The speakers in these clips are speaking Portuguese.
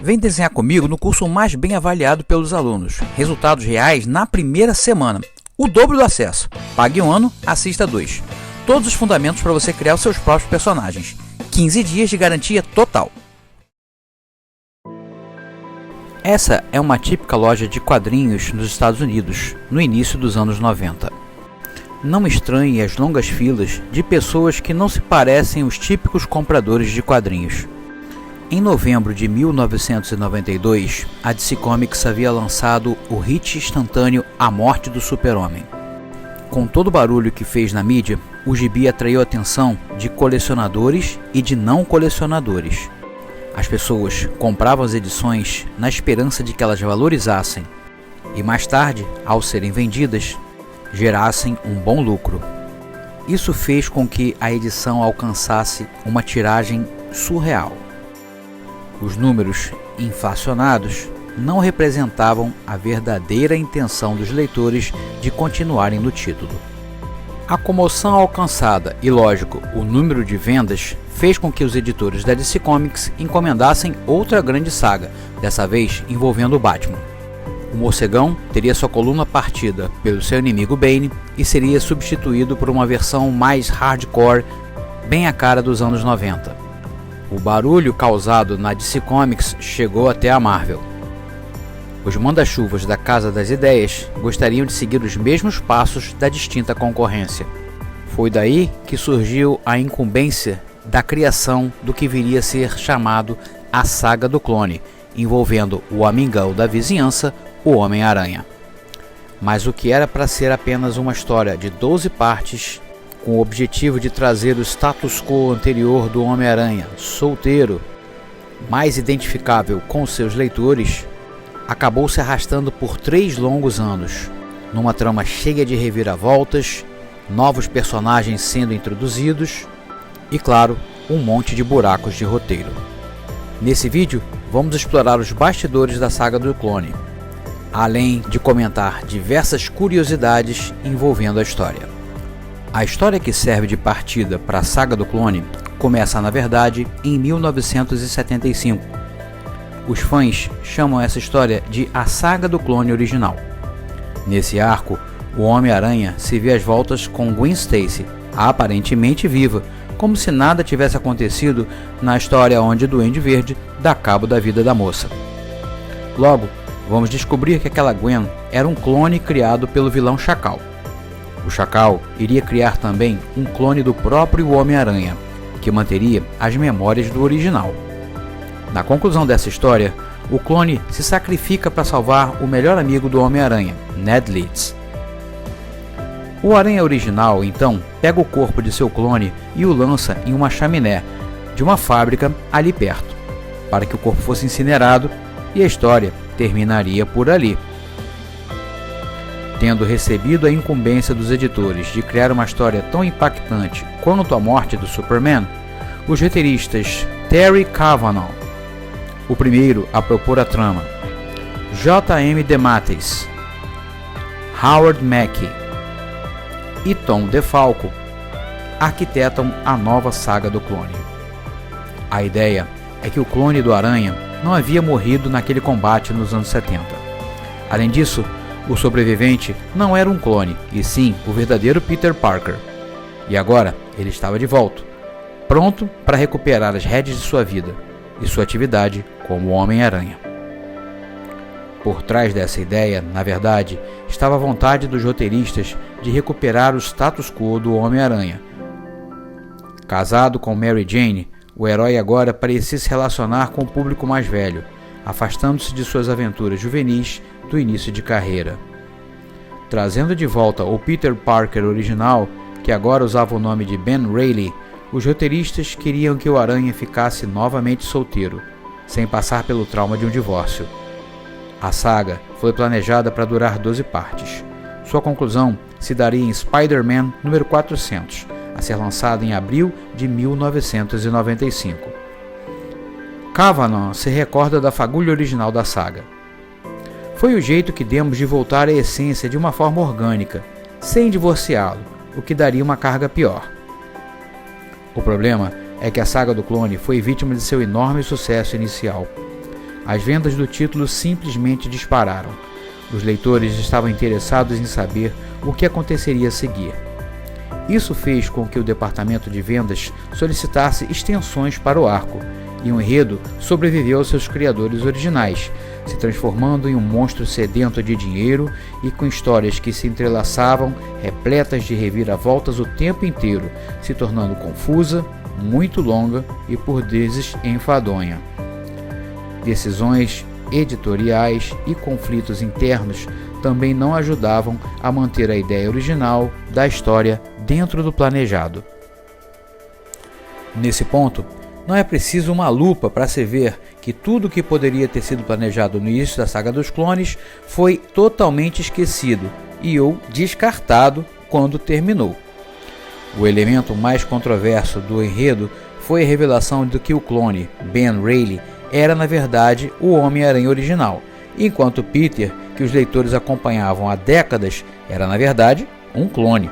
Vem desenhar comigo no curso mais bem avaliado pelos alunos. Resultados reais na primeira semana. O dobro do acesso. Pague um ano, assista 2. Todos os fundamentos para você criar os seus próprios personagens. 15 dias de garantia total. Essa é uma típica loja de quadrinhos nos Estados Unidos, no início dos anos 90. Não estranhe as longas filas de pessoas que não se parecem os típicos compradores de quadrinhos. Em novembro de 1992, a DC Comics havia lançado o hit instantâneo A Morte do Super-Homem. Com todo o barulho que fez na mídia, o gibi atraiu a atenção de colecionadores e de não colecionadores. As pessoas compravam as edições na esperança de que elas valorizassem e mais tarde, ao serem vendidas, gerassem um bom lucro. Isso fez com que a edição alcançasse uma tiragem surreal. Os números inflacionados não representavam a verdadeira intenção dos leitores de continuarem no título. A comoção alcançada e, lógico, o número de vendas fez com que os editores da DC Comics encomendassem outra grande saga, dessa vez envolvendo o Batman. O morcegão teria sua coluna partida pelo seu inimigo Bane e seria substituído por uma versão mais hardcore, bem a cara dos anos 90. O barulho causado na DC Comics chegou até a Marvel. Os manda-chuvas da Casa das Ideias gostariam de seguir os mesmos passos da distinta concorrência. Foi daí que surgiu a incumbência da criação do que viria a ser chamado a Saga do Clone, envolvendo o amigão da vizinhança, o Homem-Aranha. Mas o que era para ser apenas uma história de 12 partes, com o objetivo de trazer o status quo anterior do Homem-Aranha, solteiro, mais identificável com seus leitores, acabou se arrastando por 3 longos anos, numa trama cheia de reviravoltas, novos personagens sendo introduzidos e, claro, um monte de buracos de roteiro. Nesse vídeo, vamos explorar os bastidores da Saga do Clone, além de comentar diversas curiosidades envolvendo a história. A história que serve de partida para a Saga do Clone começa, na verdade, em 1975. Os fãs chamam essa história de A Saga do Clone Original. Nesse arco, o Homem-Aranha se vê às voltas com Gwen Stacy, aparentemente viva, como se nada tivesse acontecido na história onde o Duende Verde dá cabo da vida da moça. Logo, vamos descobrir que aquela Gwen era um clone criado pelo vilão Chacal. O Chacal iria criar também um clone do próprio Homem-Aranha, que manteria as memórias do original. Na conclusão dessa história, o clone se sacrifica para salvar o melhor amigo do Homem-Aranha, Ned Leeds. O Aranha original, então, pega o corpo de seu clone e o lança em uma chaminé de uma fábrica ali perto, para que o corpo fosse incinerado e a história terminaria por ali. Tendo recebido a incumbência dos editores de criar uma história tão impactante quanto a morte do Superman, os roteiristas Terry Kavanagh, o primeiro a propor a trama, J.M. DeMatteis, Howard Mackie e Tom DeFalco, arquitetam a nova Saga do Clone. A ideia é que o clone do Aranha não havia morrido naquele combate nos anos 70. Além disso, o sobrevivente não era um clone, e sim o verdadeiro Peter Parker. E agora ele estava de volta, pronto para recuperar as rédeas de sua vida e sua atividade como Homem-Aranha. Por trás dessa ideia, na verdade, estava a vontade dos roteiristas de recuperar o status quo do Homem-Aranha. Casado com Mary Jane, o herói agora parecia se relacionar com o público mais velho, afastando-se de suas aventuras juvenis do início de carreira. Trazendo de volta o Peter Parker original, que agora usava o nome de Ben Reilly, os roteiristas queriam que o Aranha ficasse novamente solteiro, sem passar pelo trauma de um divórcio. A saga foi planejada para durar 12 partes. Sua conclusão se daria em Spider-Man número 400, a ser lançado em abril de 1995. Kavanagh se recorda da fagulha original da saga. Foi o jeito que demos de voltar à essência de uma forma orgânica, sem divorciá-lo, o que daria uma carga pior. O problema é que a Saga do Clone foi vítima de seu enorme sucesso inicial. as vendas do título simplesmente dispararam. Os leitores estavam interessados em saber o que aconteceria a seguir. Isso fez com que o departamento de vendas solicitasse extensões para o arco, e o enredo sobreviveu aos seus criadores originais, se transformando em um monstro sedento de dinheiro e com histórias que se entrelaçavam, repletas de reviravoltas o tempo inteiro, se tornando confusa, muito longa e por vezes enfadonha. Decisões editoriais e conflitos internos também não ajudavam a manter a ideia original da história dentro do planejado. Nesse ponto, não é preciso uma lupa para se ver que tudo o que poderia ter sido planejado no início da saga dos clones foi totalmente esquecido ou descartado quando terminou. O elemento mais controverso do enredo foi a revelação de que o clone, Ben Reilly, era na verdade o Homem-Aranha original, enquanto Peter, que os leitores acompanhavam há décadas, era na verdade um clone.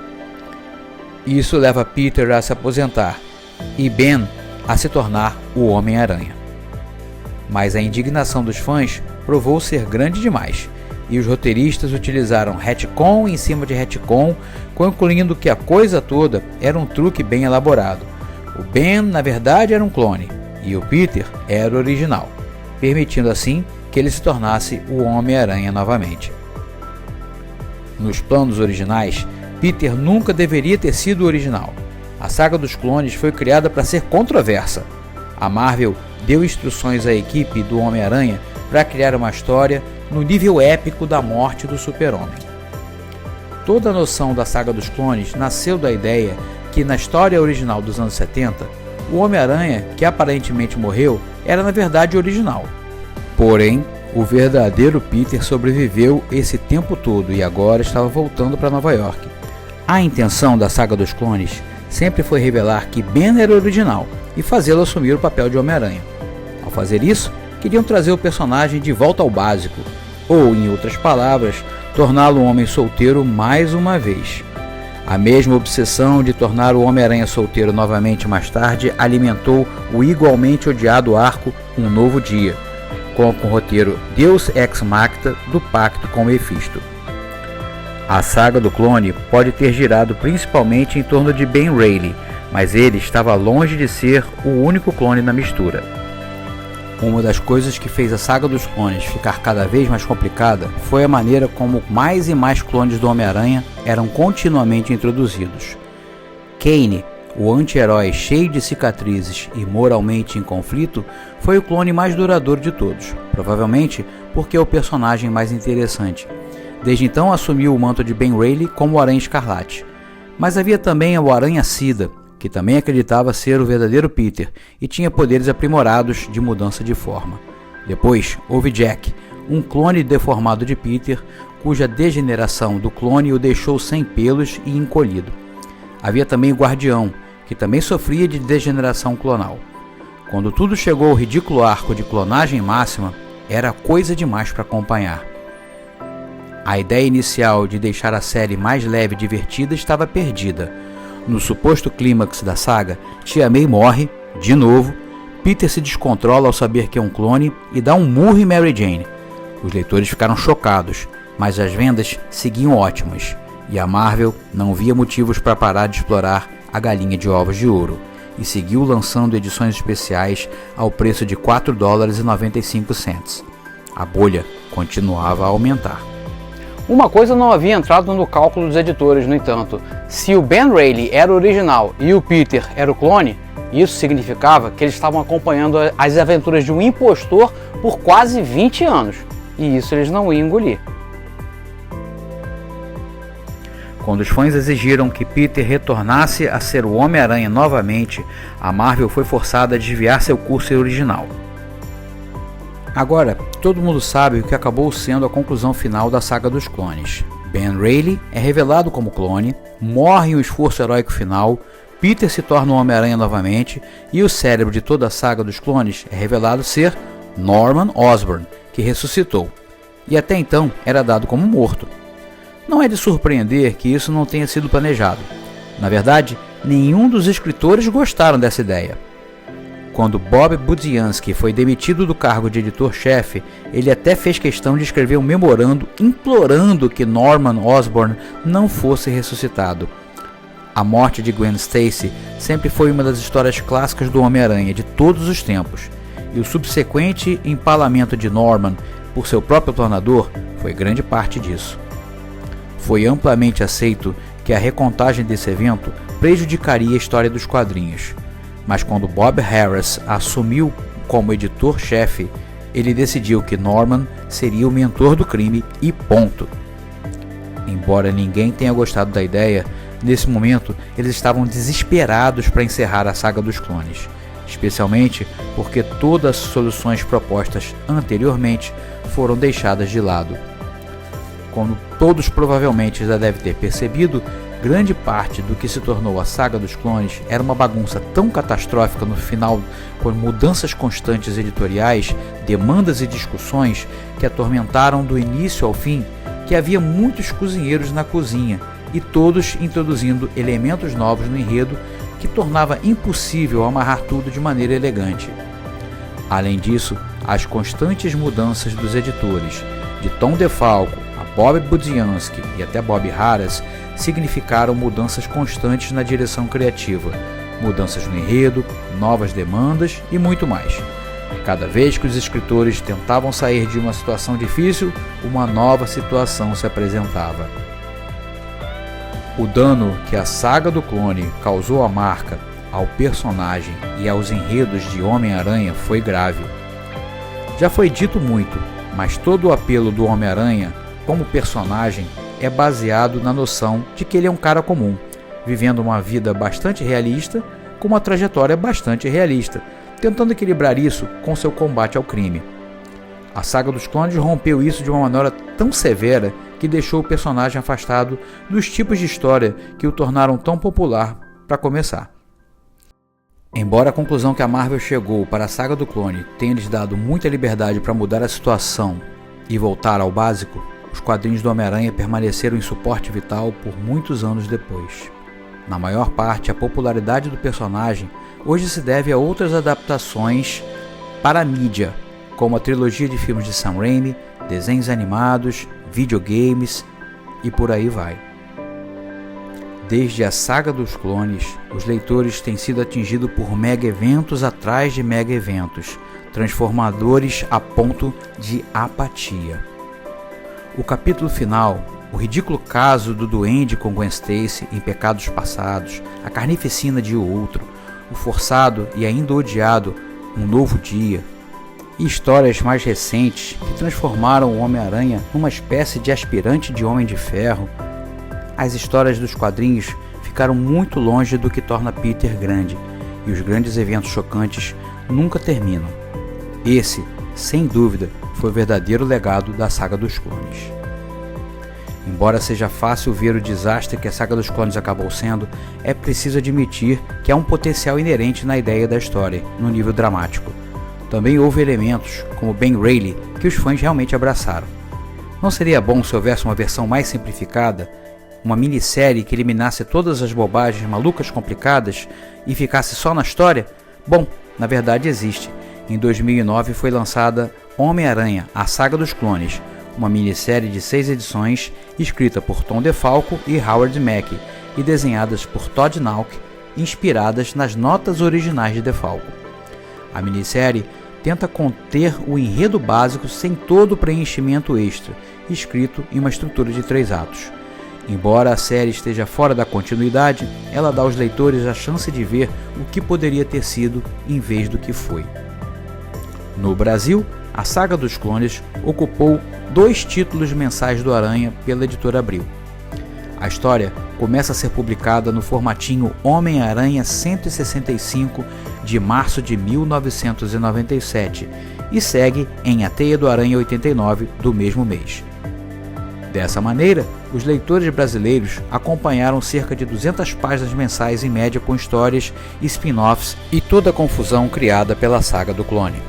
Isso leva Peter a se aposentar e Ben a se tornar o Homem-Aranha. Mas a indignação dos fãs provou ser grande demais, e os roteiristas utilizaram retcon em cima de retcon, concluindo que a coisa toda era um truque bem elaborado. O Ben, na verdade, era um clone, e o Peter era o original, permitindo assim que ele se tornasse o Homem-Aranha novamente. Nos planos originais, Peter nunca deveria ter sido o original. A saga dos clones foi criada para ser controversa. A Marvel deu instruções à equipe do Homem-Aranha para criar uma história no nível épico da morte do Super-Homem. Toda a noção da saga dos clones nasceu da ideia que na história original dos anos 70, o Homem-Aranha, que aparentemente morreu, era na verdade o original. Porém, o verdadeiro Peter sobreviveu esse tempo todo e agora estava voltando para Nova York. A intenção da saga dos clones sempre foi revelar que Ben era o original e fazê-lo assumir o papel de Homem-Aranha. Ao fazer isso, queriam trazer o personagem de volta ao básico, ou, em outras palavras, torná-lo um homem solteiro mais uma vez. A mesma obsessão de tornar o Homem-Aranha solteiro novamente mais tarde alimentou o igualmente odiado arco Um Novo Dia, com o roteiro Deus Ex Machina do Pacto com Mephisto. A saga do clone pode ter girado principalmente em torno de Ben Reilly, mas ele estava longe de ser o único clone na mistura. Uma das coisas que fez a saga dos clones ficar cada vez mais complicada foi a maneira como mais e mais clones do Homem-Aranha eram continuamente introduzidos. Kane, o anti-herói cheio de cicatrizes e moralmente em conflito, foi o clone mais duradouro de todos, provavelmente porque é o personagem mais interessante. Desde então assumiu o manto de Ben Reilly como o Aranha Escarlate. Mas havia também o Aranha Sida, que também acreditava ser o verdadeiro Peter e tinha poderes aprimorados de mudança de forma. Depois houve Jack, um clone deformado de Peter, cuja degeneração do clone o deixou sem pelos e encolhido. Havia também o Guardião, que também sofria de degeneração clonal. Quando tudo chegou ao ridículo arco de clonagem máxima, era coisa demais para acompanhar. A ideia inicial de deixar a série mais leve e divertida estava perdida. No suposto clímax da saga, Tia May morre, de novo, Peter se descontrola ao saber que é um clone e dá um murro em Mary Jane. Os leitores ficaram chocados, mas as vendas seguiam ótimas, e a Marvel não via motivos para parar de explorar a galinha de ovos de ouro, e seguiu lançando edições especiais ao preço de $4,95. A bolha continuava a aumentar. Uma coisa não havia entrado no cálculo dos editores, no entanto. Se o Ben Reilly era o original e o Peter era o clone, isso significava que eles estavam acompanhando as aventuras de um impostor por quase 20 anos. E isso eles não iam engolir. Quando os fãs exigiram que Peter retornasse a ser o Homem-Aranha novamente, a Marvel foi forçada a desviar seu curso original. Agora, todo mundo sabe o que acabou sendo a conclusão final da saga dos clones. Ben Reilly é revelado como clone, morre em um esforço heróico final, Peter se torna o Homem-Aranha novamente e o cérebro de toda a saga dos clones é revelado ser Norman Osborn, que ressuscitou, e até então era dado como morto. Não é de surpreender que isso não tenha sido planejado. Na verdade, nenhum dos escritores gostaram dessa ideia. Quando Bob Budiansky foi demitido do cargo de editor-chefe, ele até fez questão de escrever um memorando implorando que Norman Osborn não fosse ressuscitado. A morte de Gwen Stacy sempre foi uma das histórias clássicas do Homem-Aranha de todos os tempos, e o subsequente empalamento de Norman por seu próprio tornador foi grande parte disso. Foi amplamente aceito que a recontagem desse evento prejudicaria a história dos quadrinhos, mas quando Bob Harras assumiu como editor-chefe, ele decidiu que Norman seria o mentor do crime e ponto. Embora ninguém tenha gostado da ideia, nesse momento eles estavam desesperados para encerrar a saga dos clones, especialmente porque todas as soluções propostas anteriormente foram deixadas de lado. Como todos provavelmente já devem ter percebido, grande parte do que se tornou a saga dos clones era uma bagunça tão catastrófica no final, com mudanças constantes editoriais, demandas e discussões que atormentaram do início ao fim, que havia muitos cozinheiros na cozinha e todos introduzindo elementos novos no enredo que tornava impossível amarrar tudo de maneira elegante. Além disso, as constantes mudanças dos editores, de Tom DeFalco a Bob Budiansky e até Bob Harras, significaram mudanças constantes na direção criativa, mudanças no enredo, novas demandas e muito mais. Cada vez que os escritores tentavam sair de uma situação difícil, uma nova situação se apresentava. O dano que a saga do clone causou à marca, ao personagem e aos enredos de Homem-Aranha foi grave. Já foi dito muito, mas todo o apelo do Homem-Aranha como personagem é baseado na noção de que ele é um cara comum, vivendo uma vida bastante realista, com uma trajetória bastante realista, tentando equilibrar isso com seu combate ao crime. A saga dos clones rompeu isso de uma maneira tão severa que deixou o personagem afastado dos tipos de história que o tornaram tão popular para começar. Embora a conclusão que a Marvel chegou para a saga do clone tenha lhes dado muita liberdade para mudar a situação e voltar ao básico, os quadrinhos do Homem-Aranha permaneceram em suporte vital por muitos anos depois. Na maior parte, a popularidade do personagem hoje se deve a outras adaptações para a mídia, como a trilogia de filmes de Sam Raimi, desenhos animados, videogames e por aí vai. Desde a saga dos clones, os leitores têm sido atingidos por mega-eventos atrás de mega-eventos, transformadores a ponto de apatia. O capítulo final, o ridículo caso do Duende com Gwen Stacy em Pecados Passados, a carnificina de Outro, o forçado e ainda odiado Um Novo Dia, e histórias mais recentes que transformaram o Homem-Aranha numa espécie de aspirante de Homem de Ferro. As histórias dos quadrinhos ficaram muito longe do que torna Peter grande, e os grandes eventos chocantes nunca terminam. Esse, sem dúvida, foi o verdadeiro legado da saga dos clones. Embora seja fácil ver o desastre que a saga dos clones acabou sendo, é preciso admitir que há um potencial inerente na ideia da história, no nível dramático. Também houve elementos, como Ben Reilly, que os fãs realmente abraçaram. Não seria bom se houvesse uma versão mais simplificada, uma minissérie que eliminasse todas as bobagens malucas complicadas e ficasse só na história? Bom, na verdade existe. Em 2009 foi lançada Homem-Aranha, a Saga dos Clones, uma minissérie de 6 edições escrita por Tom DeFalco e Howard Mackey e desenhadas por Todd Nauck, inspiradas nas notas originais de DeFalco. A minissérie tenta conter o enredo básico sem todo o preenchimento extra, escrito em uma estrutura de 3 atos. Embora a série esteja fora da continuidade, ela dá aos leitores a chance de ver o que poderia ter sido em vez do que foi. No Brasil, a Saga dos Clones ocupou 2 títulos mensais do Aranha pela editora Abril. A história começa a ser publicada no formatinho Homem-Aranha 165 de março de 1997 e segue em A Teia do Aranha 89 do mesmo mês. Dessa maneira, os leitores brasileiros acompanharam cerca de 200 páginas mensais em média com histórias, spin-offs e toda a confusão criada pela saga do clone.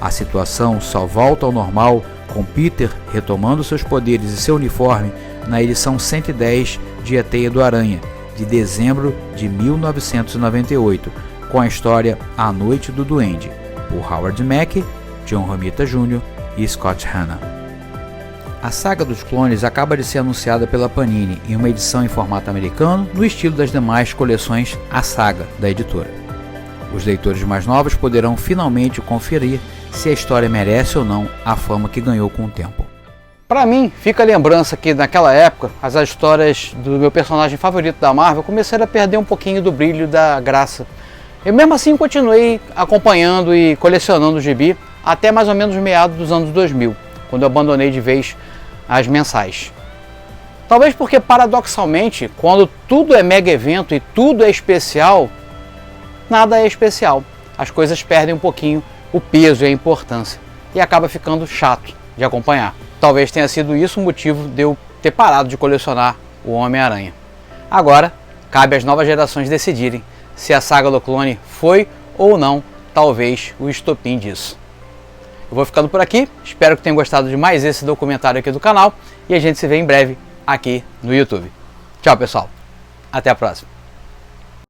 A situação só volta ao normal com Peter retomando seus poderes e seu uniforme na edição 110 de A Teia do Aranha, de dezembro de 1998, com a história A Noite do Duende, por Howard Mack, John Romita Jr. e Scott Hanna. A saga dos clones acaba de ser anunciada pela Panini em uma edição em formato americano, no estilo das demais coleções A Saga da editora. Os leitores mais novos poderão finalmente conferir se a história merece ou não a fama que ganhou com o tempo. Para mim, fica a lembrança que naquela época, as histórias do meu personagem favorito da Marvel começaram a perder um pouquinho do brilho, da graça. Eu mesmo assim continuei acompanhando e colecionando o gibi até mais ou menos meados dos anos 2000, quando eu abandonei de vez as mensais. Talvez porque, paradoxalmente, quando tudo é mega evento e tudo é especial, nada é especial. As coisas perdem um pouquinho o peso e a importância e acaba ficando chato de acompanhar. Talvez tenha sido isso o motivo de eu ter parado de colecionar o Homem-Aranha. Agora, cabe às novas gerações decidirem se a saga do clone foi ou não, talvez, o estopim disso. Eu vou ficando por aqui, espero que tenham gostado de mais esse documentário aqui do canal e a gente se vê em breve aqui no YouTube. Tchau, pessoal, até a próxima.